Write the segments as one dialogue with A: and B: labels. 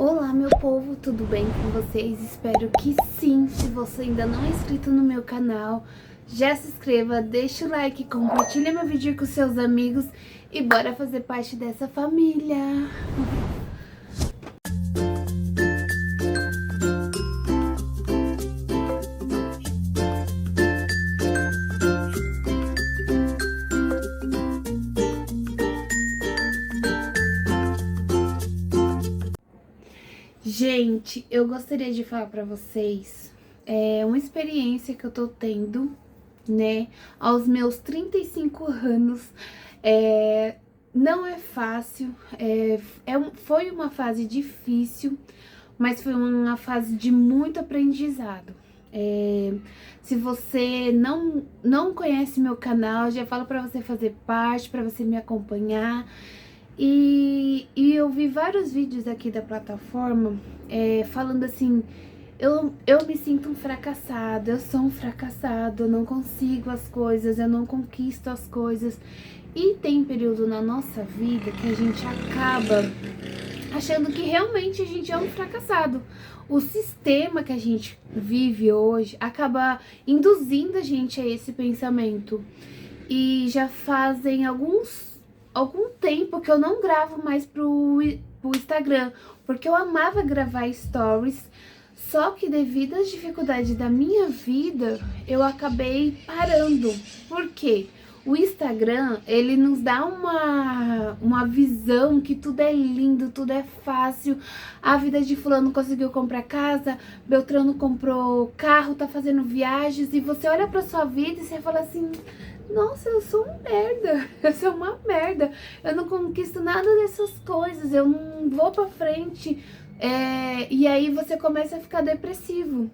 A: Olá, meu povo, tudo bem com vocês? Espero que sim. Se você ainda não é inscrito no meu canal, já se inscreva, deixa o like, compartilha meu vídeo com seus amigos e bora fazer parte dessa família. Gente, eu gostaria de falar pra vocês uma experiência que eu tô tendo, né, aos meus 35 anos. Não é fácil, foi uma fase difícil, mas foi uma fase de muito aprendizado. Se você não conhece meu canal, já falo pra você fazer parte, pra você me acompanhar. E eu vi vários vídeos aqui da plataforma falando assim, eu me sinto um fracassado, eu sou um fracassado, eu não consigo as coisas, eu não conquisto as coisas. E tem período na nossa vida que a gente acaba achando que realmente a gente é um fracassado. O sistema que a gente vive hoje acaba induzindo a gente a esse pensamento. E já fazem algum tempo que eu não gravo mais pro Instagram, porque eu amava gravar stories, só que devido às dificuldades da minha vida, eu acabei parando. Por quê? O Instagram, ele nos dá uma visão que tudo é lindo, tudo é fácil. A vida de fulano conseguiu comprar casa, Beltrano comprou carro, tá fazendo viagens, e você olha pra sua vida e você fala assim: nossa, eu sou um merda, eu sou uma merda, eu não conquisto nada dessas coisas, eu não vou pra frente. E aí você começa a ficar depressivo.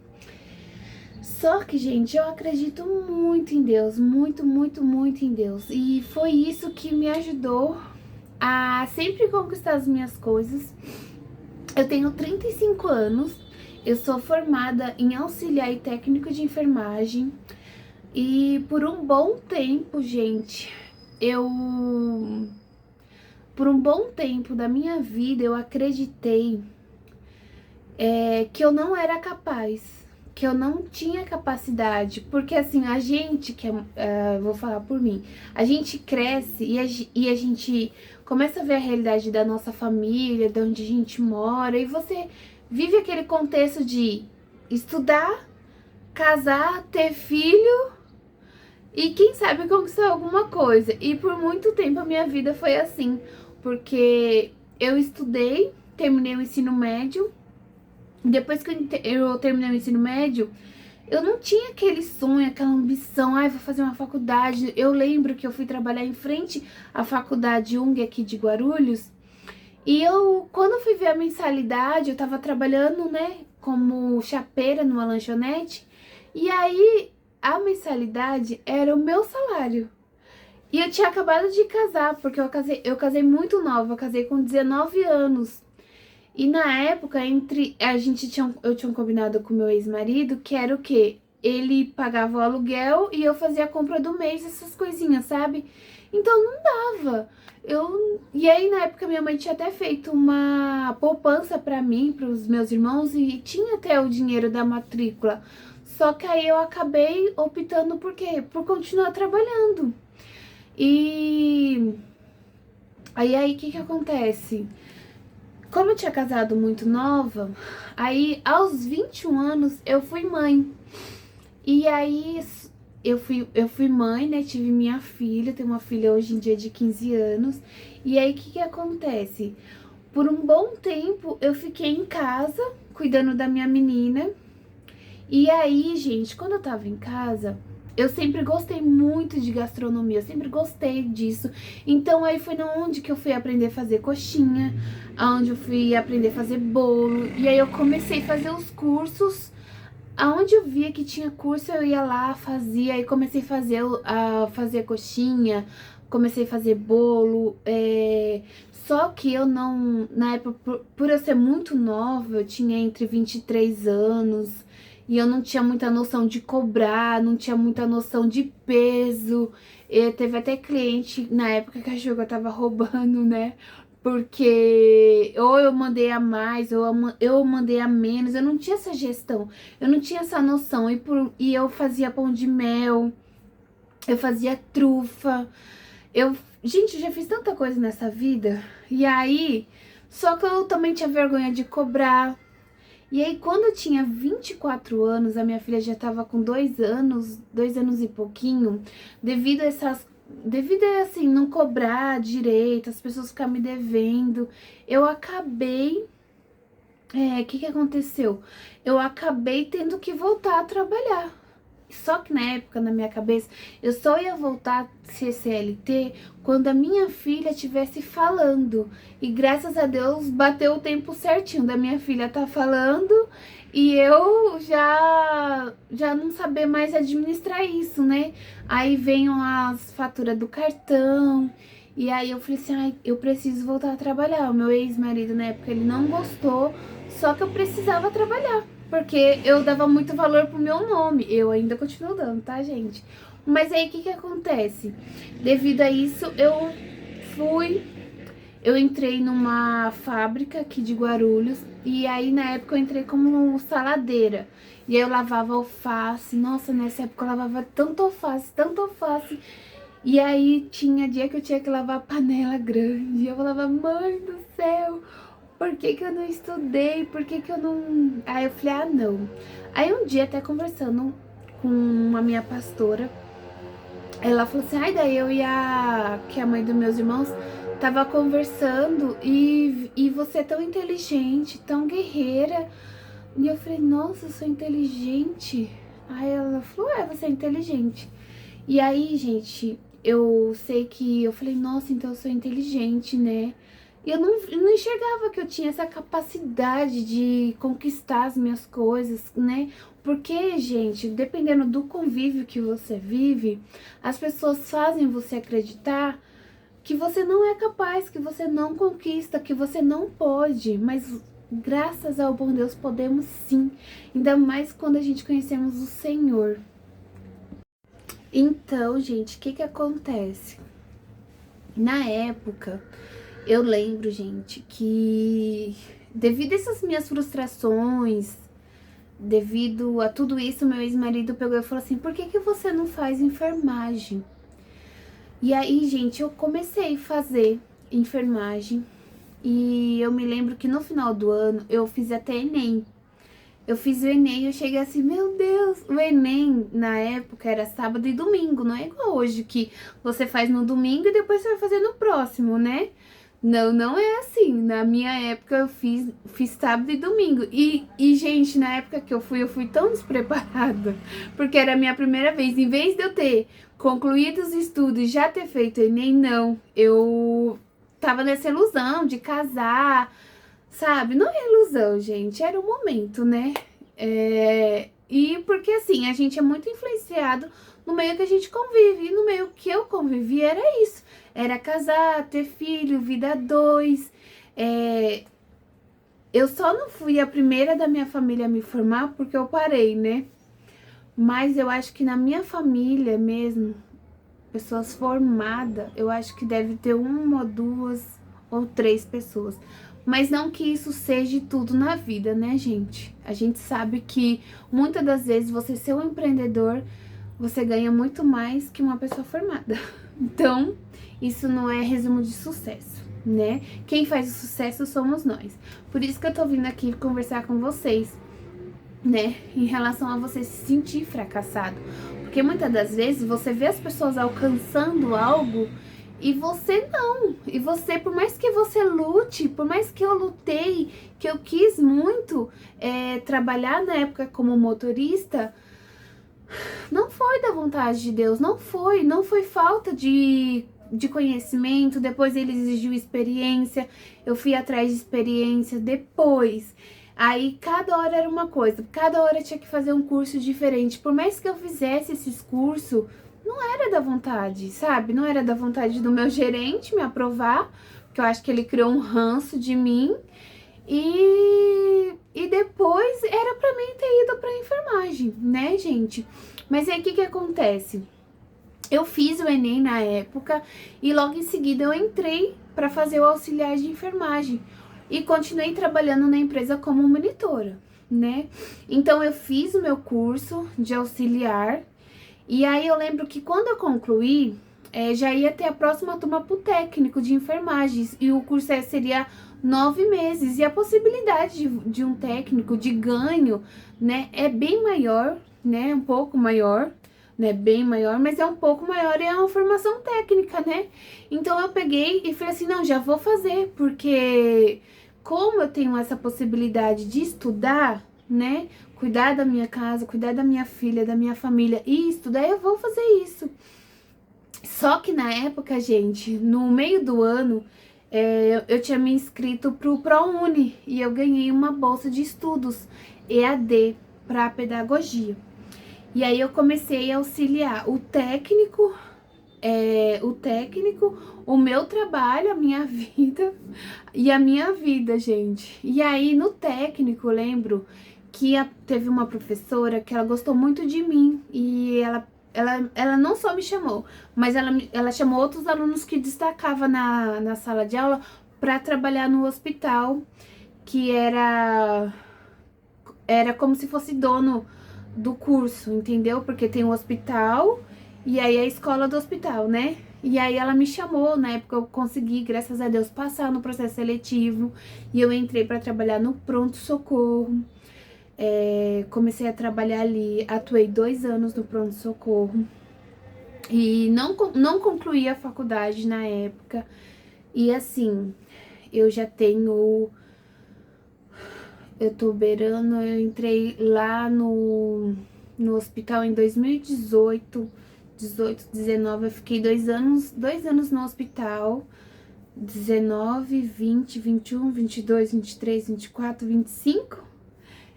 A: Só que, gente, eu acredito muito em Deus, muito, muito, muito em Deus. E foi isso que me ajudou a sempre conquistar as minhas coisas. Eu tenho 35 anos, eu sou formada em auxiliar e técnico de enfermagem. E por um bom tempo, gente, por um bom tempo da minha vida, eu acreditei que eu não era capaz, que eu não tinha capacidade, porque assim, a gente, vou falar por mim, a gente cresce e a gente começa a ver a realidade da nossa família, de onde a gente mora, e você vive aquele contexto de estudar, casar, ter filho e quem sabe conquistar alguma coisa. E por muito tempo a minha vida foi assim, porque eu estudei, terminei o ensino médio. Depois que eu terminei o ensino médio, eu não tinha aquele sonho, aquela ambição, vou fazer uma faculdade. Eu lembro que eu fui trabalhar em frente à faculdade UNG aqui de Guarulhos. E quando eu fui ver a mensalidade, eu tava trabalhando, né, como chapeira numa lanchonete. E aí, a mensalidade era o meu salário. E eu tinha acabado de casar, porque eu casei muito nova, eu casei com 19 anos. E na época, eu tinha combinado com meu ex-marido, que era o quê? Ele pagava o aluguel e eu fazia a compra do mês, essas coisinhas, sabe? Então não dava. E aí na época minha mãe tinha até feito uma poupança pra mim, pros meus irmãos, e tinha até o dinheiro da matrícula. Só que aí eu acabei optando por quê? Por continuar trabalhando. E aí o que que acontece? Como eu tinha casado muito nova, aí aos 21 anos eu fui mãe. E aí eu fui mãe, né? Tive minha filha, tenho uma filha hoje em dia de 15 anos. E aí o que que acontece? Por um bom tempo eu fiquei em casa cuidando da minha menina. E aí, gente, quando eu tava em casa, eu sempre gostei muito de gastronomia, eu sempre gostei disso. Então aí foi onde que eu fui aprender a fazer coxinha, aonde eu fui aprender a fazer bolo. E aí eu comecei a fazer os cursos. Aonde eu via que tinha curso, eu ia lá, fazia, aí comecei a fazer coxinha, comecei a fazer bolo. Só que eu não, na época, por eu ser muito nova, eu tinha entre 23 anos, e eu não tinha muita noção de cobrar, não tinha muita noção de peso. Teve até cliente na época que achou que eu tava roubando, né? porque ou eu mandei a mais, ou eu mandei a menos. Eu não tinha essa gestão, eu não tinha essa noção. E eu fazia pão de mel, eu fazia trufa. Gente, eu já fiz tanta coisa nessa vida. E aí, só que eu também tinha vergonha de cobrar. E aí, quando eu tinha 24 anos, a minha filha já tava com 2 anos e pouquinho, devido a, assim, não cobrar direito, as pessoas ficarem me devendo, eu acabei, que aconteceu? Eu acabei tendo que voltar a trabalhar. Só que na época, na minha cabeça, eu só ia voltar a ser CLT quando a minha filha estivesse falando. E graças a Deus bateu o tempo certinho da minha filha tá falando e eu já não saber mais administrar isso, né? Aí vem as faturas do cartão. E aí eu falei assim, ai, eu preciso voltar a trabalhar. O meu ex-marido na época ele não gostou, só que eu precisava trabalhar. Porque eu dava muito valor pro meu nome. Eu ainda continuo dando, tá, gente? Mas aí, o que acontece? Devido a isso, eu entrei numa fábrica aqui de Guarulhos. E aí, na época, eu entrei como saladeira. E aí, eu lavava alface. Nossa, nessa época, eu lavava tanto alface, tanto alface. E aí, tinha dia que eu tinha que lavar panela grande. Eu falava, mãe do céu, por que que eu não estudei? Por que que eu não... Aí eu falei, ah, não. Aí um dia, até conversando com a minha pastora, ela falou assim, ai, daí eu e que é a mãe dos meus irmãos tava conversando e você é tão inteligente, tão guerreira. E eu falei, nossa, eu sou inteligente. Aí ela falou, você é inteligente. E aí, gente, eu sei que eu falei, nossa, então eu sou inteligente, né? E eu não enxergava que eu tinha essa capacidade de conquistar as minhas coisas, né? Porque, gente, dependendo do convívio que você vive, as pessoas fazem você acreditar que você não é capaz, que você não conquista, que você não pode. Mas graças ao bom Deus podemos sim. Ainda mais quando a gente conhecemos o Senhor. Então, gente, o que acontece? Na época, eu lembro, gente, que devido a essas minhas frustrações, devido a tudo isso, meu ex-marido pegou e falou assim, por que você não faz enfermagem? E aí, gente, eu comecei a fazer enfermagem e eu me lembro que no final do ano eu fiz até Enem. Eu fiz o Enem e eu cheguei assim, meu Deus, o Enem na época era sábado e domingo, não é igual hoje que você faz no domingo e depois você vai fazer no próximo, né? Não, não é assim. Na minha época eu fiz sábado e domingo. Gente, na época que eu fui tão despreparada, porque era a minha primeira vez. Em vez de eu ter concluído os estudos e já ter feito o Enem, não. Eu tava nessa ilusão de casar, sabe? Não é ilusão, gente, era o momento, né? E porque assim, a gente é muito influenciado no meio que a gente convive. E no meio que eu convivi era isso. Era casar, ter filho, vida a dois. Eu só não fui a primeira da minha família a me formar porque eu parei, né? Mas eu acho que na minha família mesmo, pessoas formadas, eu acho que deve ter uma, duas ou três pessoas. Mas não que isso seja tudo na vida, né, gente? A gente sabe que muitas das vezes você ser um empreendedor, você ganha muito mais que uma pessoa formada. Então, isso não é resumo de sucesso, né? Quem faz o sucesso somos nós. Por isso que eu tô vindo aqui conversar com vocês, né? Em relação a você se sentir fracassado. Porque muitas das vezes você vê as pessoas alcançando algo e você não. E você, por mais que você lute, por mais que eu lutei, que eu quis muito trabalhar na época como motorista, não foi da vontade de Deus, não foi falta de conhecimento. Depois ele exigiu experiência, eu fui atrás de experiência depois. Aí cada hora era uma coisa, cada hora eu tinha que fazer um curso diferente. Por mais que eu fizesse esses cursos, não era da vontade, sabe? Não era da vontade do meu gerente me aprovar, porque eu acho que ele criou um ranço de mim. E depois era pra mim ter ido pra enfermagem, né, gente? Mas aí o que acontece? Eu fiz o Enem na época e logo em seguida eu entrei para fazer o auxiliar de enfermagem e continuei trabalhando na empresa como monitora, né? Então eu fiz o meu curso de auxiliar e aí eu lembro que quando eu concluí, já ia ter a próxima turma pro técnico de enfermagem e o curso seria 9 meses e a possibilidade de um técnico de ganho, né, é bem maior, né, um pouco maior, né, bem maior, mas é um pouco maior e é uma formação técnica, né? Então eu peguei e falei assim, não, já vou fazer, porque como eu tenho essa possibilidade de estudar, né, cuidar da minha casa, cuidar da minha filha, da minha família e estudar, eu vou fazer isso. Só que na época, gente, no meio do ano, eu tinha me inscrito pro ProUni e eu ganhei uma bolsa de estudos EAD para pedagogia. E aí eu comecei a auxiliar o meu trabalho, a minha vida e a minha vida, gente. E aí no técnico, eu lembro que teve uma professora que ela gostou muito de mim e ela não só me chamou, mas ela chamou outros alunos que destacavam na sala de aula para trabalhar no hospital, que era como se fosse dono do curso, entendeu? Porque tem o hospital e aí a escola do hospital, né? E aí ela me chamou, na época eu consegui, graças a Deus, passar no processo seletivo e eu entrei para trabalhar no pronto-socorro. Comecei a trabalhar ali, atuei 2 anos no pronto-socorro e não concluí a faculdade na época. E assim, eu já tenho, eu tô beirando, eu entrei lá no hospital em 2018, 19, eu fiquei 2 anos no hospital, 19, 20, 21, 22, 23, 24, 25.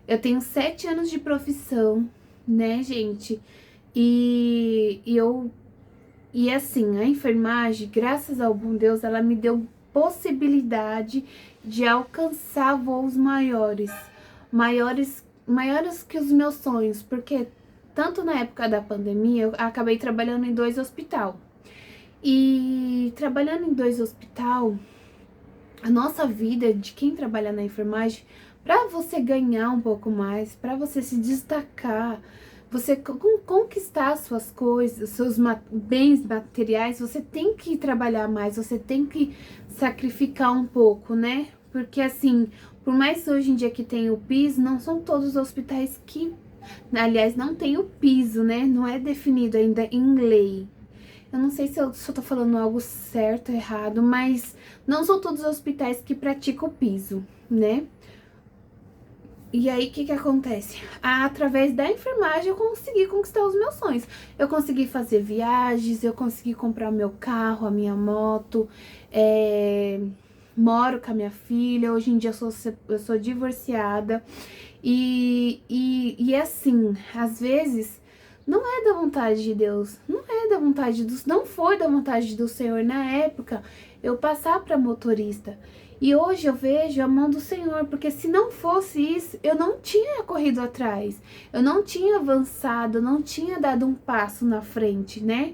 A: Eu tenho 7 anos de profissão, né, gente? E assim, a enfermagem, graças ao bom Deus, ela me deu possibilidade de alcançar voos maiores que os meus sonhos, porque tanto na época da pandemia, eu acabei trabalhando em 2 hospitais. E trabalhando em 2 hospitais, a nossa vida de quem trabalha na enfermagem, para você ganhar um pouco mais, para você se destacar, você conquistar suas coisas, seus bens materiais, você tem que trabalhar mais, você tem que sacrificar um pouco, né? Porque assim, por mais hoje em dia que tem o piso, não são todos os hospitais que, aliás, não tem o piso, né? Não é definido ainda em lei. Eu não sei se eu tô falando algo certo ou errado, mas não são todos os hospitais que praticam o piso, né? E aí, o que acontece? Através da enfermagem, eu consegui conquistar os meus sonhos. Eu consegui fazer viagens, eu consegui comprar o meu carro, a minha moto, moro com a minha filha. Hoje em dia, eu sou divorciada. E assim, às vezes, não é da vontade de Deus, não foi da vontade do Senhor na época eu passar para motorista. E hoje eu vejo a mão do Senhor, porque se não fosse isso, eu não tinha corrido atrás, eu não tinha avançado, eu não tinha dado um passo na frente, né?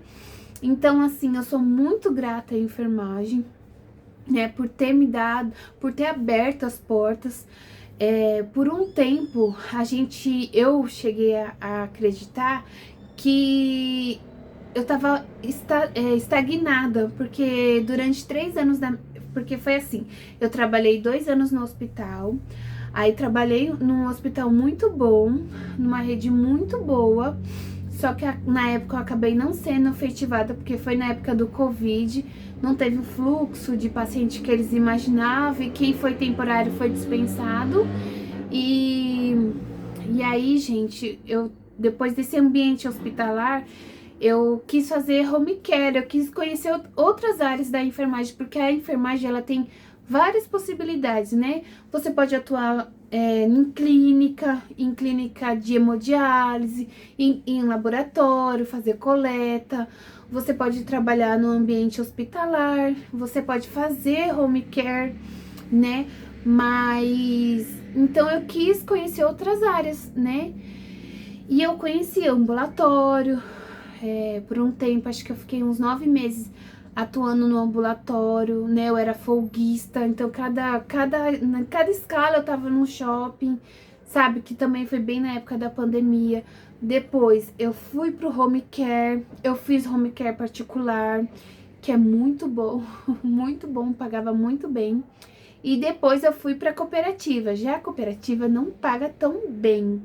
A: Então, assim, eu sou muito grata à enfermagem, né, por ter aberto as portas. Por um tempo, eu cheguei a acreditar que eu tava estagnada, porque durante 3 anos porque foi assim, eu trabalhei 2 anos no hospital, aí trabalhei num hospital muito bom, numa rede muito boa, só que na época eu acabei não sendo efetivada, porque foi na época do Covid, não teve o fluxo de paciente que eles imaginavam, e quem foi temporário foi dispensado, e aí, gente, depois desse ambiente hospitalar, eu quis fazer home care, eu quis conhecer outras áreas da enfermagem, porque a enfermagem, ela tem várias possibilidades, né? Você pode atuar em clínica de hemodiálise, em laboratório, fazer coleta, você pode trabalhar no ambiente hospitalar, você pode fazer home care, né? Mas, então eu quis conhecer outras áreas, né? E eu conheci ambulatório, por um tempo, acho que eu fiquei uns 9 meses atuando no ambulatório, né? Eu era folguista, então cada escala eu tava num shopping, sabe? Que também foi bem na época da pandemia. Depois eu fui pro home care, eu fiz home care particular, que é muito bom, muito bom, pagava muito bem. E depois eu fui pra cooperativa. Já a cooperativa não paga tão bem.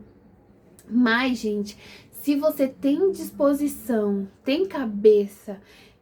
A: Mas, gente, se você tem disposição, tem cabeça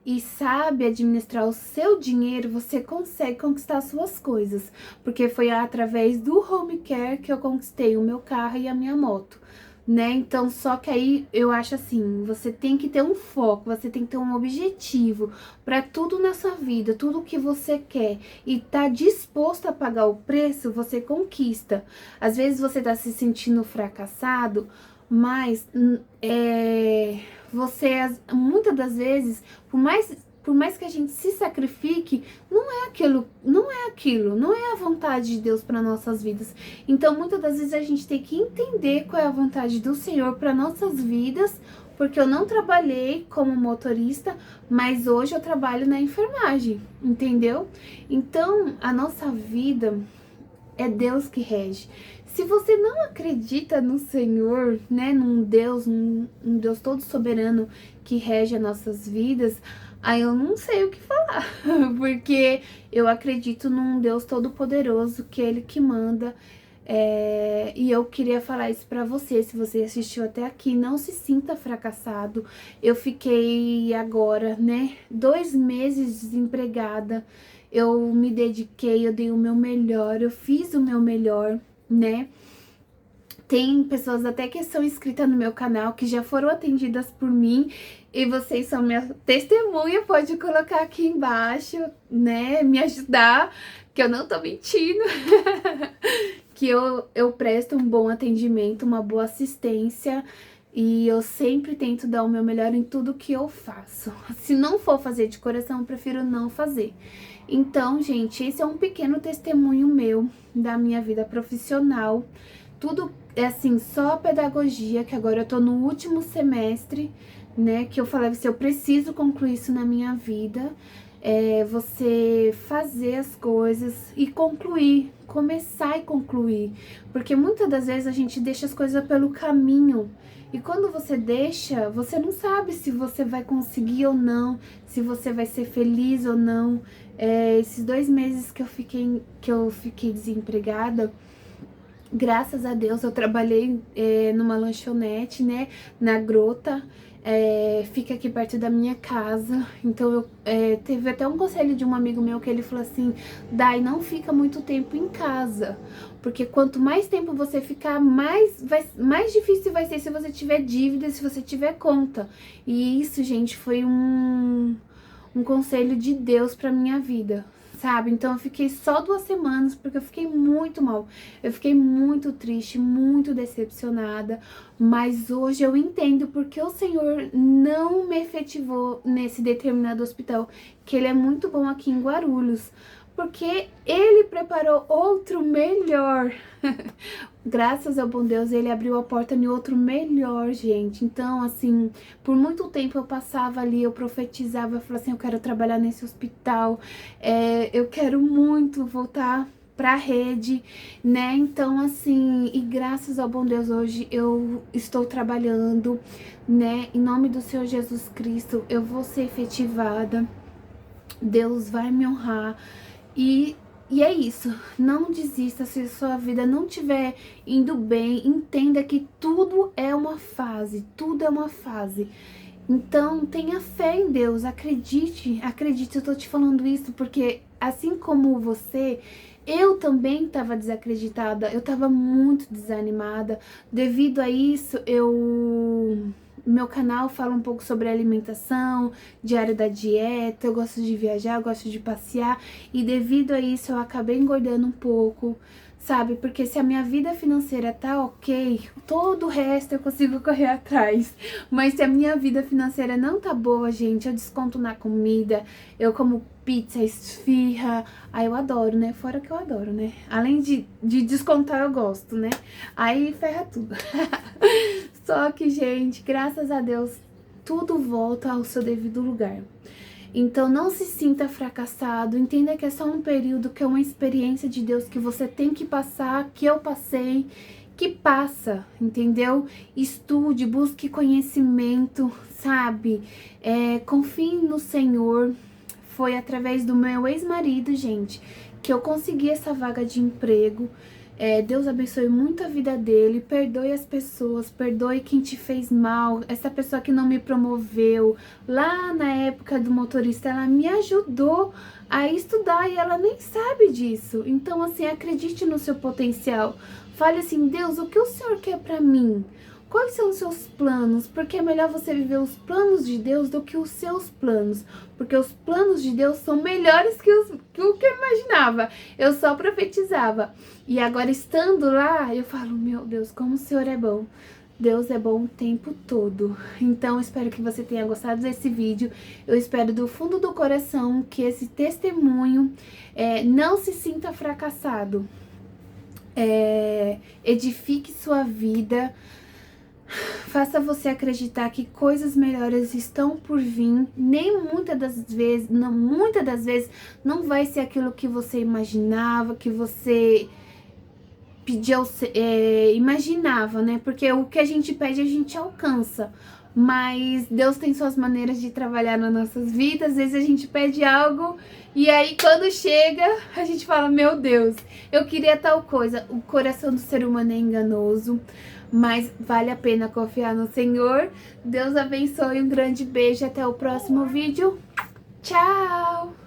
A: e sabe administrar o seu dinheiro, você consegue conquistar as suas coisas. Porque foi através do home care que eu conquistei o meu carro e a minha moto, né? Então, só que aí eu acho assim, você tem que ter um foco, você tem que ter um objetivo para tudo na sua vida, tudo que você quer e tá disposto a pagar o preço, você conquista. Às vezes você tá se sentindo fracassado, mas muitas das vezes, por mais que a gente se sacrifique, não é a vontade de Deus para nossas vidas. Então, muitas das vezes a gente tem que entender qual é a vontade do Senhor para nossas vidas, porque eu não trabalhei como motorista, mas hoje eu trabalho na enfermagem, entendeu? Então, a nossa vida é Deus que rege. Se você não acredita no Senhor, né, num Deus todo soberano que rege as nossas vidas, aí eu não sei o que falar, porque eu acredito num Deus todo poderoso, que é Ele que manda. E eu queria falar isso pra você. Se você assistiu até aqui, não se sinta fracassado. Eu fiquei agora, né, 2 meses desempregada. Eu me dediquei, eu dei o meu melhor, eu fiz o meu melhor, né? Tem pessoas até que são inscritas no meu canal, que já foram atendidas por mim, e vocês são minha testemunha, pode colocar aqui embaixo, né? Me ajudar, que eu não tô mentindo. Que eu presto um bom atendimento, uma boa assistência, e eu sempre tento dar o meu melhor em tudo que eu faço. Se não for fazer de coração, eu prefiro não fazer. Então, gente, esse é um pequeno testemunho meu da minha vida profissional. Tudo é assim, só pedagogia, que agora eu tô no último semestre, né? Que eu falei assim, eu preciso concluir isso na minha vida. Você fazer as coisas e concluir, começar e concluir. Porque muitas das vezes a gente deixa as coisas pelo caminho. E quando você deixa, você não sabe se você vai conseguir ou não, se você vai ser feliz ou não. Esses 2 meses que eu fiquei desempregada, graças a Deus eu trabalhei numa lanchonete, né, na Grota, fica aqui perto da minha casa. Então teve até um conselho de um amigo meu que ele falou assim: Dai, não fica muito tempo em casa, porque quanto mais tempo você ficar, mais difícil vai ser se você tiver dívida, se você tiver conta. E isso, gente, foi um conselho de Deus pra minha vida, sabe? Então eu fiquei só 2 semanas, porque eu fiquei muito mal, eu fiquei muito triste, muito decepcionada, mas hoje eu entendo porque o Senhor não me efetivou nesse determinado hospital, que ele é muito bom aqui em Guarulhos, porque Ele preparou outro melhor. Graças ao bom Deus, Ele abriu a porta em outro melhor, gente. Então, assim, por muito tempo eu passava ali, eu profetizava, eu falava assim, eu quero trabalhar nesse hospital, eu quero muito voltar pra rede, né? Então, assim, e graças ao bom Deus, hoje eu estou trabalhando, né? Em nome do Senhor Jesus Cristo, eu vou ser efetivada, Deus vai me honrar. E é isso, não desista. Se a sua vida não estiver indo bem, entenda que tudo é uma fase, tudo é uma fase. Então, tenha fé em Deus, acredite, eu tô te falando isso porque, assim como você, eu também estava desacreditada, eu estava muito desanimada. Devido a isso, meu canal fala um pouco sobre alimentação, diário da dieta, eu gosto de viajar, eu gosto de passear, e devido a isso eu acabei engordando um pouco, sabe? Porque se a minha vida financeira tá ok, todo o resto eu consigo correr atrás. Mas se a minha vida financeira não tá boa, gente, eu desconto na comida, eu como pizza, esfirra, aí eu adoro, né? Fora que eu adoro, né? Além de descontar, eu gosto, né? Aí ferra tudo. Só que, gente, graças a Deus, tudo volta ao seu devido lugar. Então não se sinta fracassado, entenda que é só um período, que é uma experiência de Deus que você tem que passar, que eu passei, que passa, entendeu? Estude, busque conhecimento, sabe? Confie no Senhor. Foi através do meu ex-marido, gente, que eu consegui essa vaga de emprego. Deus abençoe muito a vida dele, perdoe as pessoas, perdoe quem te fez mal, essa pessoa que não me promoveu. Lá na época do motorista, ela me ajudou a estudar e ela nem sabe disso. Então, assim, acredite no seu potencial. Fale assim, Deus, o que o Senhor quer pra mim? Quais são os seus planos? Porque é melhor você viver os planos de Deus do que os seus planos. Porque os planos de Deus são melhores que o que eu imaginava. Eu só profetizava. E agora, estando lá, eu falo, meu Deus, como o Senhor é bom. Deus é bom o tempo todo. Então, eu espero que você tenha gostado desse vídeo. Eu espero do fundo do coração que esse testemunho não se sinta fracassado. Edifique sua vida. Faça você acreditar que coisas melhores estão por vir. Nem muitas das vezes não vai ser aquilo que você imaginava, que você pediu, imaginava, né? Porque o que a gente pede, a gente alcança. Mas Deus tem suas maneiras de trabalhar nas nossas vidas. Às vezes a gente pede algo e aí quando chega, a gente fala, meu Deus, eu queria tal coisa. O coração do ser humano é enganoso, mas vale a pena confiar no Senhor. Deus abençoe, um grande beijo, até o próximo vídeo. Tchau!